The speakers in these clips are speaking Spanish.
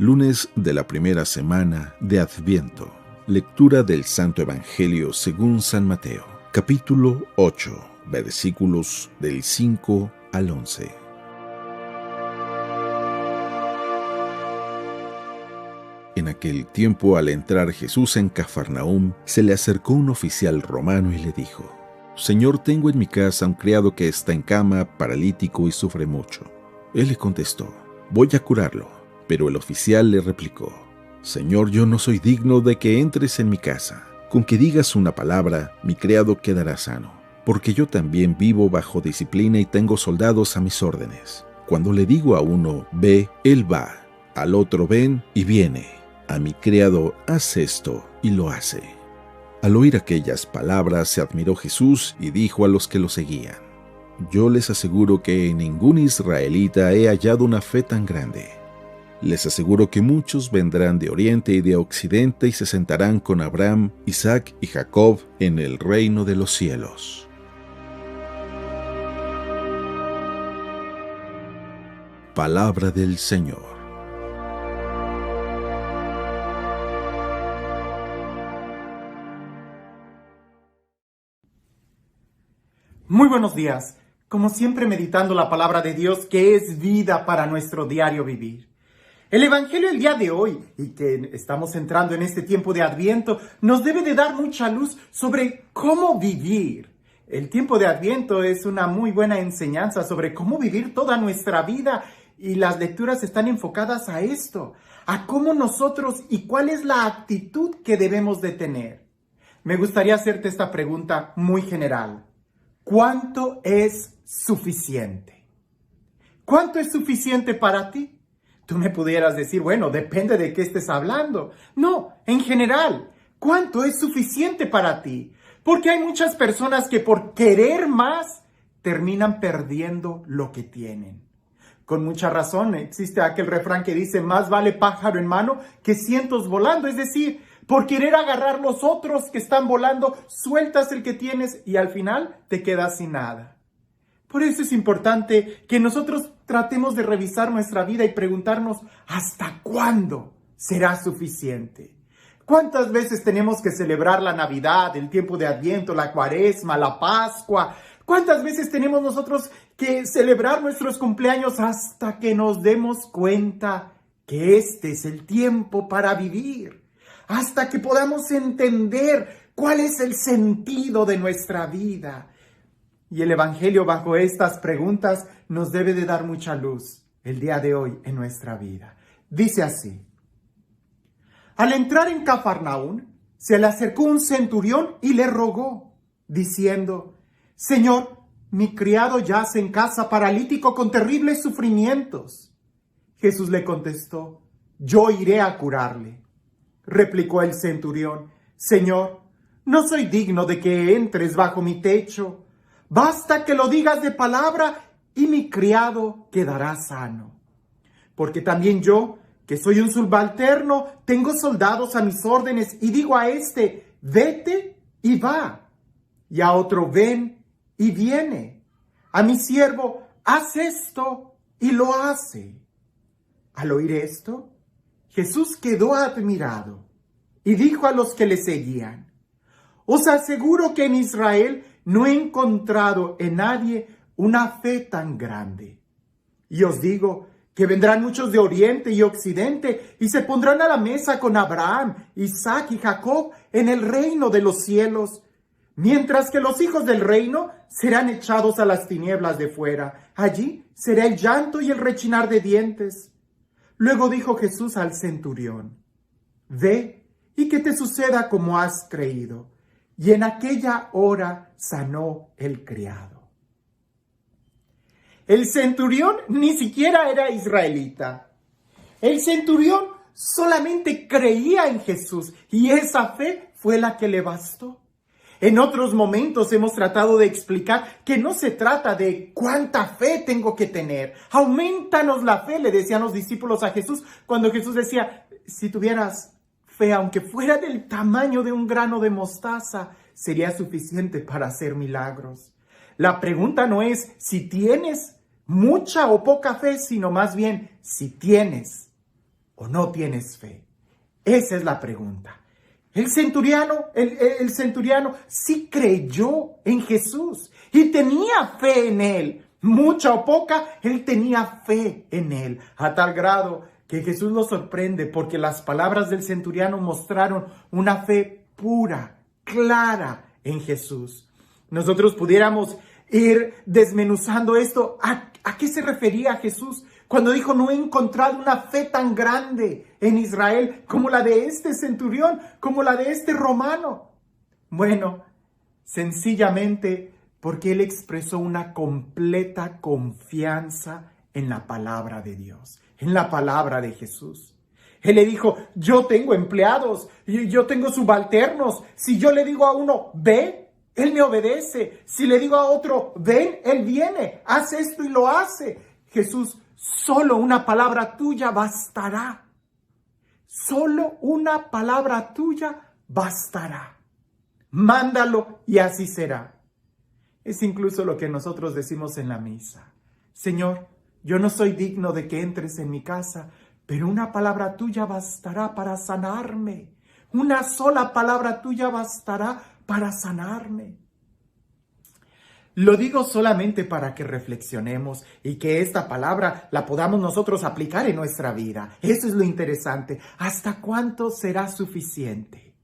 Lunes de la primera semana de Adviento. Lectura del Santo Evangelio según San Mateo, capítulo 8, versículos del 5 al 11. En aquel tiempo, al entrar Jesús en Cafarnaúm, se le acercó un oficial romano y le dijo: «Señor, tengo en mi casa un criado que está en cama, paralítico y sufre mucho». Él le contestó: «Voy a curarlo». Pero el oficial le replicó: «Señor, yo no soy digno de que entres en mi casa. Con que digas una palabra, mi criado quedará sano, porque yo también vivo bajo disciplina y tengo soldados a mis órdenes. Cuando le digo a uno, ve, él va, al otro, ven, y viene. A mi criado, haz esto, y lo hace». Al oír aquellas palabras, se admiró Jesús y dijo a los que lo seguían: «Yo les aseguro que en ningún israelita he hallado una fe tan grande. Les aseguro que muchos vendrán de oriente y de occidente y se sentarán con Abraham, Isaac y Jacob en el reino de los cielos». Palabra del Señor. Muy buenos días, como siempre meditando la palabra de Dios que es vida para nuestro diario vivir. El Evangelio del día de hoy, y que estamos entrando en este tiempo de Adviento, nos debe de dar mucha luz sobre cómo vivir. El tiempo de Adviento es una muy buena enseñanza sobre cómo vivir toda nuestra vida, y las lecturas están enfocadas a esto, a cómo nosotros y cuál es la actitud que debemos de tener. Me gustaría hacerte esta pregunta muy general. ¿Cuánto es suficiente? ¿Cuánto es suficiente para ti? Tú me pudieras decir, bueno, depende de qué estés hablando. No, en general, ¿cuánto es suficiente para ti? Porque hay muchas personas que por querer más terminan perdiendo lo que tienen. Con mucha razón existe aquel refrán que dice: más vale pájaro en mano que cientos volando. Es decir, por querer agarrar los otros que están volando, sueltas el que tienes y al final te quedas sin nada. Por eso es importante que nosotros tratemos de revisar nuestra vida y preguntarnos: ¿hasta cuándo será suficiente? ¿Cuántas veces tenemos que celebrar la Navidad, el tiempo de Adviento, la Cuaresma, la Pascua? ¿Cuántas veces tenemos nosotros que celebrar nuestros cumpleaños hasta que nos demos cuenta que este es el tiempo para vivir? Hasta que podamos entender cuál es el sentido de nuestra vida. Y el Evangelio bajo estas preguntas nos debe de dar mucha luz el día de hoy en nuestra vida. Dice así: al entrar en Cafarnaúm, se le acercó un centurión y le rogó, diciendo: «Señor, mi criado yace en casa paralítico con terribles sufrimientos». Jesús le contestó: «Yo iré a curarle». Replicó el centurión: «Señor, no soy digno de que entres bajo mi techo. Basta que lo digas de palabra y mi criado quedará sano. Porque también yo, que soy un subalterno, tengo soldados a mis órdenes y digo a este: vete y va, y a otro: ven y viene. A mi siervo: haz esto y lo hace». Al oír esto, Jesús quedó admirado y dijo a los que le seguían: «Os aseguro que en Israel no he encontrado en nadie una fe tan grande. Y os digo que vendrán muchos de oriente y occidente y se pondrán a la mesa con Abraham, Isaac y Jacob en el reino de los cielos, mientras que los hijos del reino serán echados a las tinieblas de fuera. Allí será el llanto y el rechinar de dientes». Luego dijo Jesús al centurión: «Ve y que te suceda como has creído». Y en aquella hora sanó el criado. El centurión ni siquiera era israelita. El centurión solamente creía en Jesús y esa fe fue la que le bastó. En otros momentos hemos tratado de explicar que no se trata de cuánta fe tengo que tener. Aumentanos la fe, le decían los discípulos a Jesús cuando Jesús decía: si tuvieras fe, aunque fuera del tamaño de un grano de mostaza, sería suficiente para hacer milagros. La pregunta no es si tienes mucha o poca fe, sino más bien si tienes o no tienes fe? Esa es la pregunta. El centuriano sí creyó en Jesús y tenía fe en él. Mucha o poca, él tenía fe en él, a tal grado que Jesús lo sorprende porque las palabras del centuriano mostraron una fe pura, clara en Jesús. Nosotros pudiéramos ir desmenuzando esto. ¿A qué se refería Jesús cuando dijo: no he encontrado una fe tan grande en Israel como la de este centurión, como la de este romano? Bueno, sencillamente porque él expresó una completa confianza en la palabra de Dios, en la palabra de Jesús. Él le dijo: yo tengo empleados, yo tengo subalternos. Si yo le digo a uno, ve, él me obedece. Si le digo a otro, ven, él viene, haz esto y lo hace. Jesús, solo una palabra tuya bastará. Solo una palabra tuya bastará. Mándalo y así será. Es incluso lo que nosotros decimos en la misa. Señor, yo no soy digno de que entres en mi casa, pero una palabra tuya bastará para sanarme. Una sola palabra tuya bastará para sanarme. Lo digo solamente para que reflexionemos y que esta palabra la podamos nosotros aplicar en nuestra vida. Eso es lo interesante. ¿Hasta cuánto será suficiente?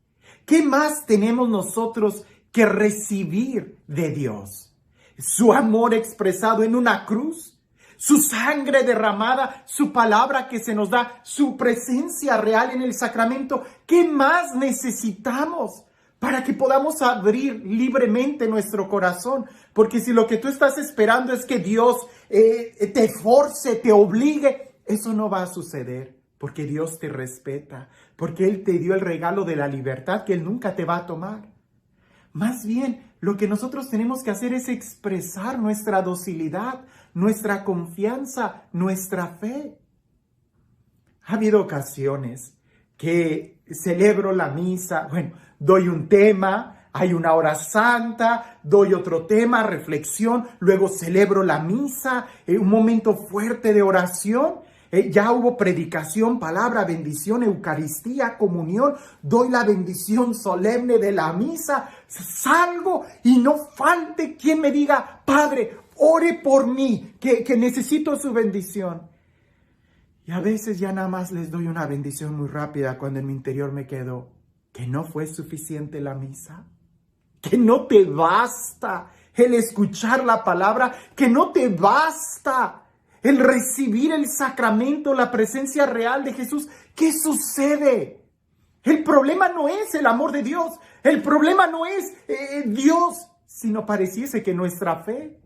¿Qué más tenemos nosotros que recibir de Dios? Su amor expresado en una cruz, su sangre derramada, su palabra que se nos da, su presencia real en el sacramento. ¿Qué más necesitamos para que podamos abrir libremente nuestro corazón? Porque si lo que tú estás esperando es que Dios te force, te obligue, eso no va a suceder. Porque Dios te respeta, porque Él te dio el regalo de la libertad que Él nunca te va a tomar. Más bien, lo que nosotros tenemos que hacer es expresar nuestra docilidad, nuestra confianza, nuestra fe. Ha habido ocasiones que celebro la misa, doy un tema, hay una hora santa, doy otro tema, reflexión, luego celebro la misa, un momento fuerte de oración. Ya hubo predicación, palabra, bendición, Eucaristía, comunión, doy la bendición solemne de la misa, salgo y no falte quien me diga: Padre, ore por mí, que necesito su bendición. Y a veces ya nada más les doy una bendición muy rápida cuando en mi interior me quedo: ¿que no fue suficiente la misa? ¿Que no te basta el escuchar la palabra? ¿Que no te basta el recibir el sacramento, la presencia real de Jesús? ¿Qué sucede? El problema no es el amor de Dios. El problema no es Dios, sino pareciese que nuestra fe.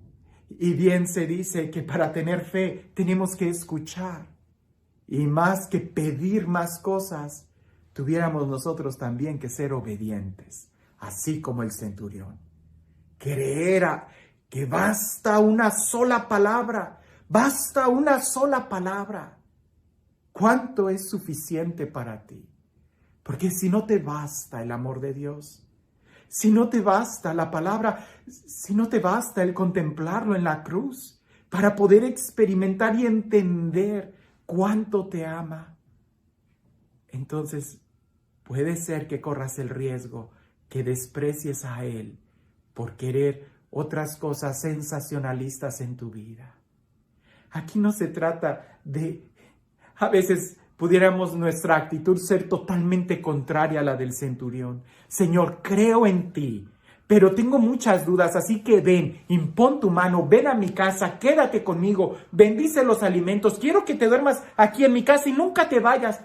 Y bien se dice que para tener fe tenemos que escuchar. Y más que pedir más cosas, tuviéramos nosotros también que ser obedientes, así como el centurión. Creer que basta una sola palabra. Basta una sola palabra. ¿Cuánto es suficiente para ti? Porque si no te basta el amor de Dios, si no te basta la palabra, si no te basta el contemplarlo en la cruz, para poder experimentar y entender cuánto te ama, entonces puede ser que corras el riesgo que desprecies a Él por querer otras cosas sensacionalistas en tu vida. Aquí no se trata de, a veces pudiéramos nuestra actitud ser totalmente contraria a la del centurión. Señor, creo en ti, pero tengo muchas dudas, así que ven, impón tu mano, ven a mi casa, quédate conmigo, bendice los alimentos, quiero que te duermas aquí en mi casa y nunca te vayas.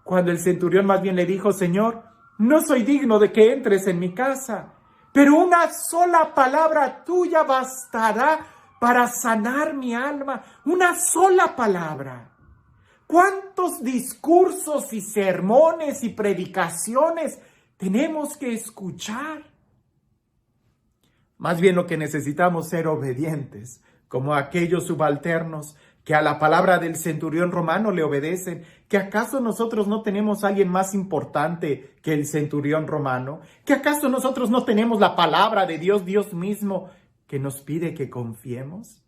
Cuando el centurión más bien le dijo: Señor, no soy digno de que entres en mi casa, pero una sola palabra tuya bastará para sanar mi alma. Una sola palabra. ¿Cuántos discursos y sermones y predicaciones tenemos que escuchar? Más bien lo que necesitamos es ser obedientes, como aquellos subalternos que a la palabra del centurión romano le obedecen. ¿Que acaso nosotros no tenemos a alguien más importante que el centurión romano? ¿Que acaso nosotros no tenemos la palabra de Dios, Dios mismo, que nos pide que confiemos?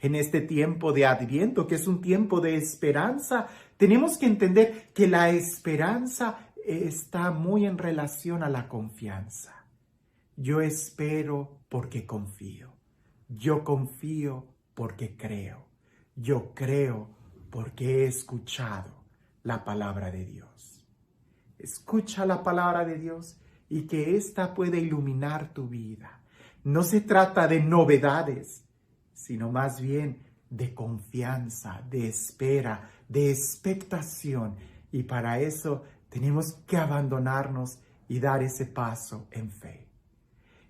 En este tiempo de Adviento, que es un tiempo de esperanza, tenemos que entender que la esperanza está muy en relación a la confianza. Yo espero porque confío. Yo confío porque creo. Yo creo porque he escuchado la palabra de Dios. Escucha la palabra de Dios y que ésta pueda iluminar tu vida. No se trata de novedades, sino más bien de confianza, de espera, de expectación. Y para eso tenemos que abandonarnos y dar ese paso en fe.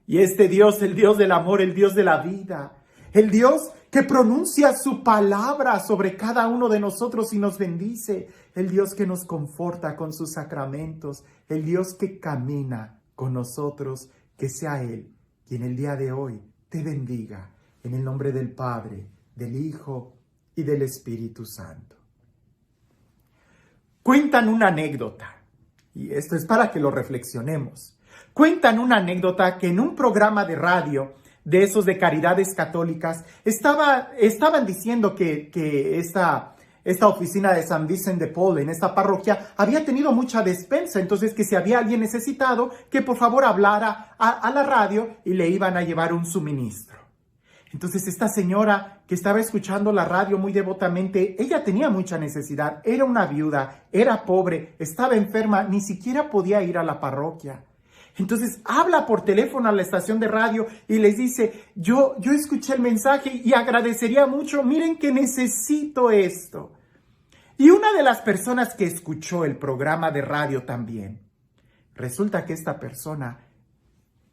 Y este Dios, el Dios del amor, el Dios de la vida, el Dios que pronuncia su palabra sobre cada uno de nosotros y nos bendice, el Dios que nos conforta con sus sacramentos, el Dios que camina con nosotros, que sea Él quien el día de hoy te bendiga, en el nombre del Padre, del Hijo y del Espíritu Santo. Cuentan una anécdota, y esto es para que lo reflexionemos. Cuentan una anécdota que en un programa de radio, de esos de caridades católicas, estaban diciendo que esta oficina de San Vicent de Paul, en esta parroquia, había tenido mucha despensa, entonces que si había alguien necesitado, que por favor hablara a la radio y le iban a llevar un suministro. Entonces esta señora que estaba escuchando la radio muy devotamente, ella tenía mucha necesidad, era una viuda, era pobre, estaba enferma, ni siquiera podía ir a la parroquia. Entonces habla por teléfono a la estación de radio y les dice, yo escuché el mensaje y agradecería mucho, miren que necesito esto. Y una de las personas que escuchó el programa de radio también, resulta que esta persona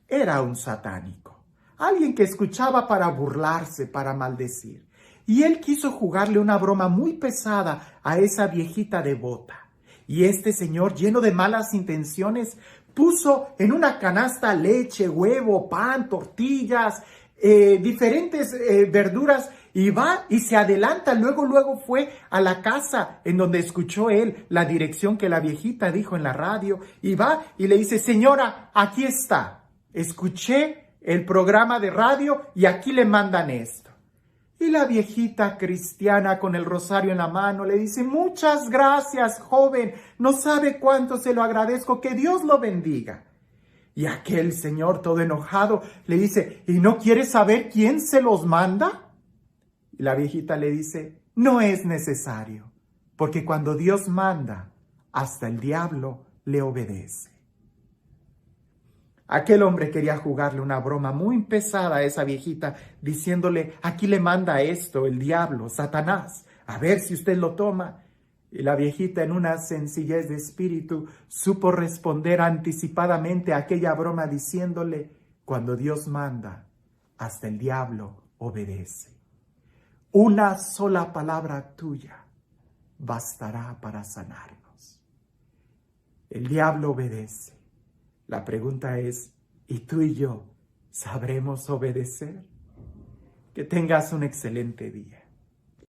era un satánico, alguien que escuchaba para burlarse, para maldecir. Y él quiso jugarle una broma muy pesada a esa viejita devota. Y este señor, lleno de malas intenciones, puso en una canasta leche, huevo, pan, tortillas, diferentes verduras y va y se adelanta. Luego fue a la casa en donde escuchó él la dirección que la viejita dijo en la radio y va y le dice, señora, aquí está. Escuché el programa de radio y aquí le mandan esto. Y la viejita cristiana con el rosario en la mano le dice, muchas gracias, joven, no sabe cuánto se lo agradezco, que Dios lo bendiga. Y aquel señor todo enojado le dice, ¿y no quiere saber quién se los manda? Y la viejita le dice, no es necesario, porque cuando Dios manda, hasta el diablo le obedece. Aquel hombre quería jugarle una broma muy pesada a esa viejita, diciéndole, aquí le manda esto, el diablo, Satanás, a ver si usted lo toma. Y la viejita, en una sencillez de espíritu, supo responder anticipadamente a aquella broma diciéndole, cuando Dios manda, hasta el diablo obedece. Una sola palabra tuya bastará para sanarnos. El diablo obedece. La pregunta es, ¿y tú y yo sabremos obedecer? Que tengas un excelente día.